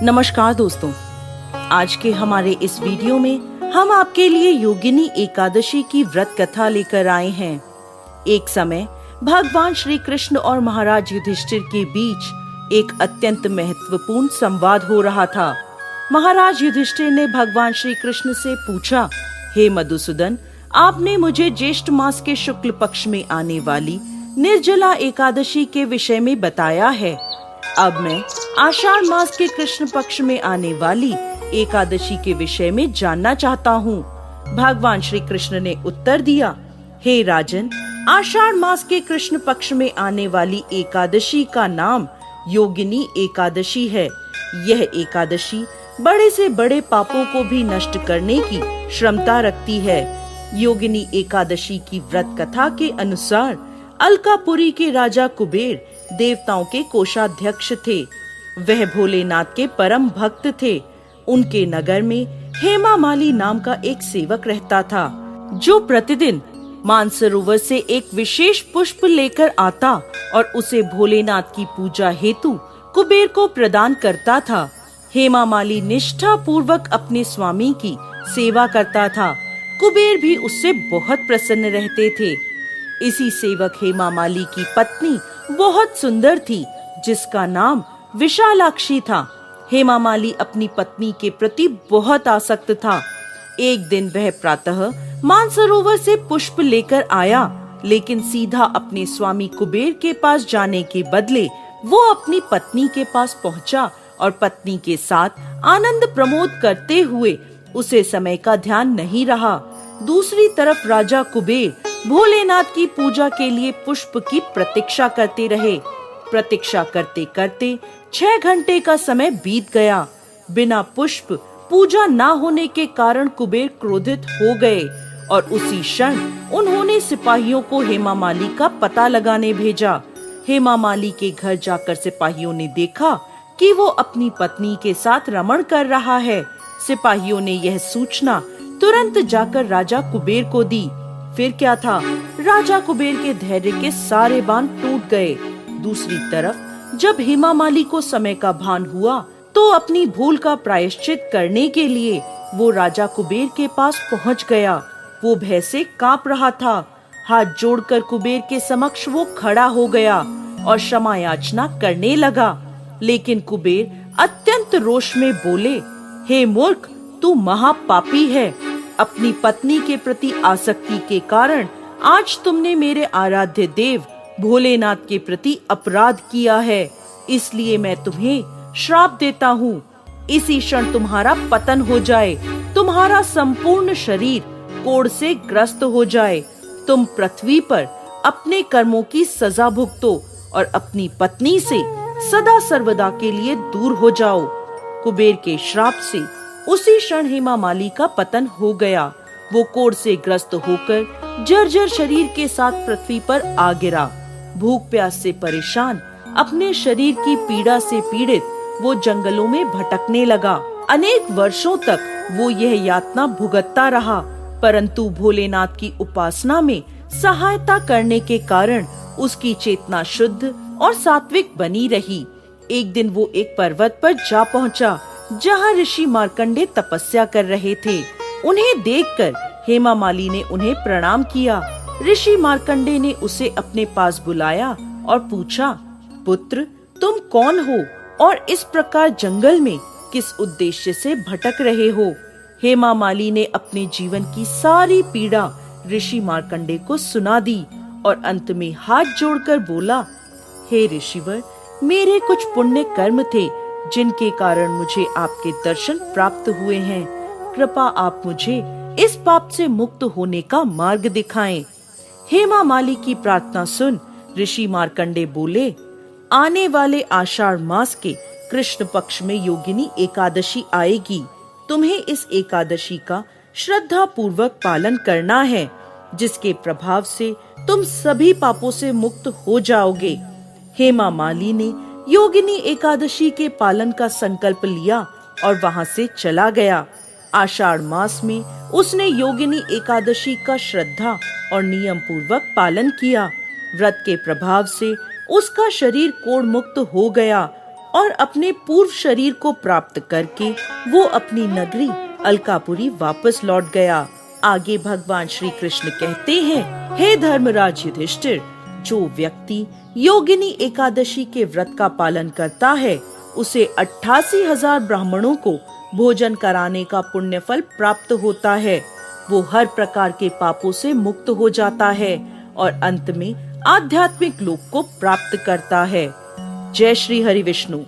नमस्कार दोस्तों, आज के हमारे इस वीडियो में हम आपके लिए योगिनी एकादशी की व्रत कथा लेकर आए हैं। एक समय भगवान श्री कृष्ण और महाराज युधिष्ठिर के बीच एक अत्यंत महत्वपूर्ण संवाद हो रहा था। महाराज युधिष्ठिर ने भगवान श्री कृष्ण से पूछा, हे मधुसूदन, आपने मुझे ज्येष्ठ मास के शुक्ल पक्ष में आने वाली निर्जला एकादशी के विषय में बताया है। अब मैं आषाढ़ मास के कृष्ण पक्ष में आने वाली एकादशी के विषय में जानना चाहता हूँ। भगवान श्री कृष्ण ने उत्तर दिया, हे राजन, आषाढ़ मास के कृष्ण पक्ष में आने वाली एकादशी का नाम योगिनी एकादशी है। यह एकादशी बड़े से बड़े पापों को भी नष्ट करने की क्षमता रखती है। योगिनी एकादशी की व्रत कथा के अनुसार अलकापुरी के राजा कुबेर देवताओं के कोषाध्यक्ष थे। वह भोलेनाथ के परम भक्त थे। उनके नगर में हेमामाली नाम का एक सेवक रहता था, जो प्रतिदिन मानसरोवर से एक विशेष पुष्प लेकर आता और उसे भोलेनाथ की पूजा हेतु कुबेर को प्रदान करता था। हेमामाली निष्ठा पूर्वक अपने स्वामी की सेवा करता था। कुबेर भी उससे बहुत प्रसन्न रहते थे। इसी सेवक हेमामाली की पत्नी बहुत सुंदर थी, जिसका नाम विशालाक्षी था। हेमामाली अपनी पत्नी के प्रति बहुत आसक्त था। एक दिन वह प्रातः मानसरोवर से पुष्प लेकर आया, लेकिन सीधा अपने स्वामी कुबेर के पास जाने के बदले वो अपनी पत्नी के पास पहुंचा और पत्नी के साथ आनंद प्रमोद करते हुए उसे समय का ध्यान नहीं रहा। दूसरी तरफ राजा कुबेर भोलेनाथ की पूजा के लिए पुष्प की प्रतीक्षा करते रहे। प्रतीक्षा करते करते 6 घंटे का समय बीत गया। बिना पुष्प पूजा न होने के कारण कुबेर क्रोधित हो गए और उसी क्षण उन्होंने सिपाहियों को हेमामाली का पता लगाने भेजा। हेमामाली के घर जाकर सिपाहियों ने देखा कि वो अपनी पत्नी के साथ रमण कर रहा है। सिपाहियों ने यह सूचना तुरंत जाकर राजा कुबेर को दी। फिर क्या था, राजा कुबेर के धैर्य के सारे बांध टूट गए। दूसरी तरफ जब हेमामाली को समय का भान हुआ तो अपनी भूल का प्रायश्चित करने के लिए वो राजा कुबेर के पास पहुंच गया। वो भय से कांप रहा था। हाथ जोड़कर कुबेर के समक्ष वो खड़ा हो गया और क्षमा याचना करने लगा। लेकिन कुबेर अत्यंत रोष में बोले, हे मूर्ख, तू महापापी है। अपनी पत्नी के प्रति आसक्ति के कारण आज तुमने मेरे आराध्य देव भोलेनाथ के प्रति अपराध किया है। इसलिए मैं तुम्हें श्राप देता हूँ। इसी क्षण तुम्हारा पतन हो जाए, तुम्हारा संपूर्ण शरीर कोढ़ से ग्रस्त हो जाए। तुम पृथ्वी पर अपने कर्मों की सजा भुगतो और अपनी पत्नी से सदा सर्वदा के लिए दूर हो जाओ। कुबेर के श्राप से उसी क्षण हेमामाली का पतन हो गया। वो कोढ़ से ग्रस्त होकर जर्जर शरीर के साथ पृथ्वी पर आ गिरा। भूख प्यास से परेशान, अपने शरीर की पीड़ा से पीड़ित वो जंगलों में भटकने लगा। अनेक वर्षों तक वो यह यातना भुगतता रहा, परंतु भोलेनाथ की उपासना में सहायता करने के कारण उसकी चेतना शुद्ध और सात्विक बनी रही। एक दिन वो एक पर्वत पर जा पहुंचा, जहाँ ऋषि मार्कंडे तपस्या कर रहे थे। उन्हें देखकर हेमामाली ने उन्हें प्रणाम किया। ऋषि मार्कंडे ने उसे अपने पास बुलाया और पूछा, पुत्र, तुम कौन हो और इस प्रकार जंगल में किस उद्देश्य से भटक रहे हो? हेमामाली ने अपने जीवन की सारी पीड़ा ऋषि मार्कंडे को सुना दी और अंत में हाथ जोड़कर बोला, हे ऋषिवर, मेरे कुछ पुण्य कर्म थे जिनके कारण मुझे आपके दर्शन प्राप्त हुए हैं। कृपा आप मुझे इस पाप से मुक्त होने का मार्ग दिखाएं। हेमामाली की प्रार्थना सुन ऋषि मार्कंडे बोले, आने वाले आषाढ़ मास के कृष्ण पक्ष में योगिनी एकादशी आएगी। तुम्हें इस एकादशी का श्रद्धा पूर्वक पालन करना है, जिसके प्रभाव से तुम सभी पापों से मुक्त हो जाओगे। हेमामाली ने योगिनी एकादशी के पालन का संकल्प लिया और वहां से चला गया। आषाढ़ मास में उसने योगिनी एकादशी का श्रद्धा और नियम पूर्वक पालन किया। व्रत के प्रभाव से उसका शरीर कोढ़ मुक्त हो गया और अपने पूर्व शरीर को प्राप्त करके वो अपनी नगरी अलकापुरी वापस लौट गया। आगे भगवान श्री कृष्ण कहते हैं, हे धर्मराज युधिष्ठिर, जो व्यक्ति योगिनी एकादशी के व्रत का पालन करता है उसे 88,000 ब्राह्मणों को भोजन कराने का पुण्य फल प्राप्त होता है। वो हर प्रकार के पापों से मुक्त हो जाता है और अंत में आध्यात्मिक लोक को प्राप्त करता है। जय श्री हरि विष्णु।